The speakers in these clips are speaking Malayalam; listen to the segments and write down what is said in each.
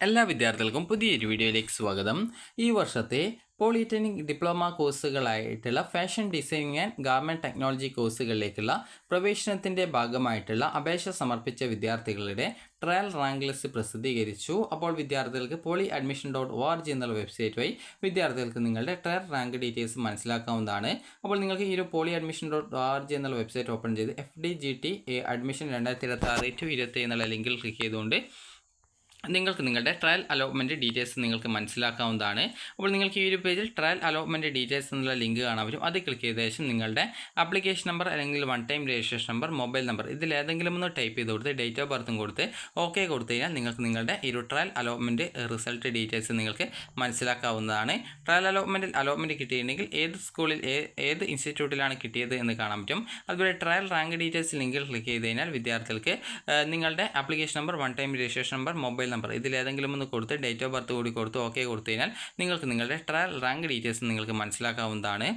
എല്ലാ വിദ്യാർത്ഥികൾക്കും പുതിയൊരു വീഡിയോയിലേക്ക് സ്വാഗതം. ഈ വർഷത്തെ പോളിടെക്നിക് ഡിപ്ലോമ കോഴ്സുകളായിട്ടുള്ള fashion designing and garment technology കോഴ്സുകളിലേക്കുള്ള പ്രവേശനത്തിൻ്റെ ഭാഗമായിട്ടുള്ള അപേക്ഷ സമർപ്പിച്ച വിദ്യാർത്ഥികളുടെ ട്രയൽ റാങ്ക് ലിസ്റ്റ് പ്രസിദ്ധീകരിച്ചു. അപ്പോൾ വിദ്യാർത്ഥികൾക്ക് polyadmission.org എന്നുള്ള വെബ്സൈറ്റ് വഴി വിദ്യാർത്ഥികൾക്ക് നിങ്ങളുടെ ട്രയൽ റാങ്ക് ഡീറ്റെയിൽസ് മനസ്സിലാക്കാവുന്നതാണ്. അപ്പോൾ നിങ്ങൾക്ക് ഈ ഒരു polyadmission.org എന്നുള്ള വെബ്സൈറ്റ് ഓപ്പൺ ചെയ്ത് FDGT അഡ്മിഷൻ 2026-27 എന്നുള്ള ലിങ്കിൽ ക്ലിക്ക് ചെയ്തുകൊണ്ട് നിങ്ങൾക്ക് നിങ്ങളുടെ ട്രയൽ അലോട്ട്മെൻറ്റ് ഡീറ്റെയിൽസ് നിങ്ങൾക്ക് മനസ്സിലാക്കാവുന്നതാണ്. അപ്പോൾ നിങ്ങൾക്ക് ഈ ഒരു പേജിൽ ട്രയൽ അലോട്ട്മെൻറ്റ് ഡീറ്റെയിൽസ് എന്നുള്ള ലിങ്ക് കാണാൻ പറ്റും. അത് ക്ലിക്ക് ചെയ്ത ശേഷം നിങ്ങളുടെ ആപ്ലിക്കേഷൻ നമ്പർ അല്ലെങ്കിൽ one time registration number, mobile number ഇതിലേതെങ്കിലും ഒന്ന് ടൈപ്പ് ചെയ്ത് കൊടുത്ത് ഡേറ്റ് ഓഫ് ബർത്തും കൊടുത്ത് ഓക്കെ കൊടുത്തു കഴിഞ്ഞാൽ നിങ്ങൾക്ക് നിങ്ങളുടെ ഈ ഒരു ട്രയൽ അലോട്ട്മെൻറ്റ് റിസൾട്ട് ഡീറ്റെയിൽസ് നിങ്ങൾക്ക് മനസ്സിലാക്കാവുന്നതാണ്. ട്രയൽ അലോട്ട്മെൻറ്റ് കിട്ടിയിട്ടുണ്ടെങ്കിൽ ഏത് സ്കൂളിൽ ഏത് ഇൻസ്റ്റിറ്റ്യൂട്ടിലാണ് കിട്ടിയത് എന്ന് കാണാൻ പറ്റും. അതുപോലെ ട്രയൽ റാങ്ക് ഡീറ്റെയിൽസ് ലിങ്കിൽ ക്ലിക്ക് ചെയ്ത് കഴിഞ്ഞാൽ വിദ്യാർത്ഥികൾക്ക് നിങ്ങളുടെ application number, one time registration number, mobile number ഇതിലേതെങ്കിലും ഒന്ന് കൊടുത്ത് ഡേറ്റ് ഓഫ് ബർത്ത് കൂടി കൊടുത്ത് ഓക്കെ കൊടുത്തു കഴിഞ്ഞാൽ നിങ്ങൾക്ക് നിങ്ങളുടെ ട്രയൽ റാങ്ക് ഡീറ്റെയിൽസ് നിങ്ങൾക്ക് മനസ്സിലാക്കാവുന്നതാണ്.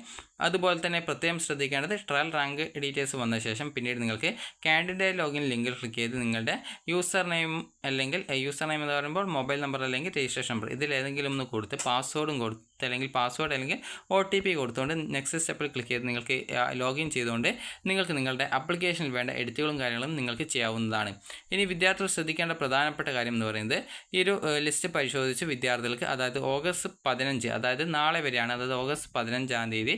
അതുപോലെ തന്നെ പ്രത്യേകം ശ്രദ്ധിക്കേണ്ടത്, ട്രയൽ റാങ്ക് ഡീറ്റെയിൽസ് വന്ന ശേഷം പിന്നീട് നിങ്ങൾക്ക് കാൻഡിഡേറ്റ് ലോഗിൻ ലിങ്കിൽ ക്ലിക്ക് ചെയ്ത് നിങ്ങളുടെ യൂസർ നെയിം അല്ലെങ്കിൽ യൂസർ നെയിം എന്ന് പറയുമ്പോൾ മൊബൈൽ നമ്പർ അല്ലെങ്കിൽ രജിസ്ട്രേഷൻ നമ്പർ ഇതിലേതെങ്കിലും ഒന്ന് കൊടുത്ത് പാസ്വേഡും കൊടുത്ത് അല്ലെങ്കിൽ പാസ്വേഡ് അല്ലെങ്കിൽ OTP കൊടുത്തുകൊണ്ട് നെക്സ്റ്റ് സ്റ്റെപ്പിൽ ക്ലിക്ക് ചെയ്ത് നിങ്ങൾക്ക് ലോഗിൻ ചെയ്തുകൊണ്ട് നിങ്ങൾക്ക് നിങ്ങളുടെ ആപ്ലിക്കേഷനിൽ വേണ്ട എഡിറ്റുകളും കാര്യങ്ങളും നിങ്ങൾക്ക് ചെയ്യാവുന്നതാണ്. ഇനി വിദ്യാർത്ഥികൾ ശ്രദ്ധിക്കേണ്ട പ്രധാനപ്പെട്ട കാര്യം എന്ന് പറയുന്നത്, ഈ ഒരു ലിസ്റ്റ് പരിശോധിച്ച് വിദ്യാർത്ഥികൾക്ക് അതായത് ഓഗസ്റ്റ് 15 അതായത് നാളെ വരെയാണ്, അതായത് ഓഗസ്റ്റ് 15-ാം തീയതി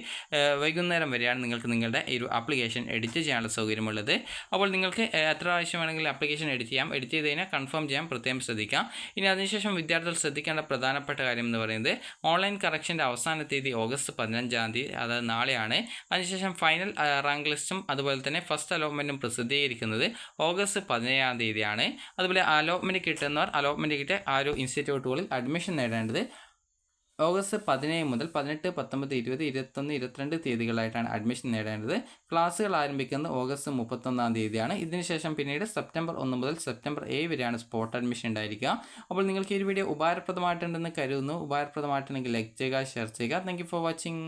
വൈകുന്നേരം വരെയാണ് നിങ്ങൾക്ക് നിങ്ങളുടെ ഈ ഒരു ആപ്ലിക്കേഷൻ എഡിറ്റ് ചെയ്യാനുള്ള സൗകര്യമുള്ളത്. അപ്പോൾ നിങ്ങൾക്ക് എത്ര പ്രാവശ്യം വേണമെങ്കിലും ആപ്ലിക്കേഷൻ എഡിറ്റ് ചെയ്യാം. എഡിറ്റ് ചെയ്ത് കഴിഞ്ഞാൽ കൺഫേം ചെയ്യാൻ പ്രത്യേകം ശ്രദ്ധിക്കാം. ഇനി അതിനുശേഷം വിദ്യാർത്ഥികൾ ശ്രദ്ധിക്കേണ്ട പ്രധാനപ്പെട്ട കാര്യം എന്ന് പറയുന്നത്, ഓൺലൈൻ കറക്ഷൻ്റെ അവസാന തീയതി ഓഗസ്റ്റ് 15-ാം തീയതി അതായത് നാളെയാണ്. അതിനുശേഷം ഫൈനൽ റാങ്ക് ലിസ്റ്റും അതുപോലെ തന്നെ ഫസ്റ്റ് അലോട്ട്മെൻറ്റും പ്രസിദ്ധീകരിക്കുന്നത് ഓഗസ്റ്റ് 17-ാം തീയതിയാണ്. അതുപോലെ അലോട്ട്മെൻറ്റ് കിട്ടുന്നവർ അലോട്ട്മെൻറ്റ് കിട്ടിയ ആ ഒരു ഇൻസ്റ്റിറ്റ്യൂട്ടുകളിൽ അഡ്മിഷൻ നേടേണ്ടത് ഓഗസ്റ്റ് 17 മുതൽ 18, 19, 20, 21, 22 തീയതികളായിട്ടാണ് അഡ്മിഷൻ നേടേണ്ടത്. ക്ലാസ്സുകൾ ആരംഭിക്കുന്നത് ഓഗസ്റ്റ് 31-ാം തീയതിയാണ്. ഇതിനുശേഷം പിന്നീട് സെപ്റ്റംബർ 1 മുതൽ സെപ്റ്റംബർ 7 വരെയാണ് സ്പോട്ട് അഡ്മിഷൻ ഉണ്ടായിരിക്കുക. അപ്പോൾ നിങ്ങൾക്ക് ഈ വീഡിയോ ഉപകാരപ്രദമായിട്ടുണ്ടെന്ന് കരുതുന്നു. ഉപകാരപ്രദമായിട്ടുണ്ടെങ്കിൽ ലൈക്ക് ചെയ്യുക, ഷെയർ ചെയ്യുക. Thank you for watching.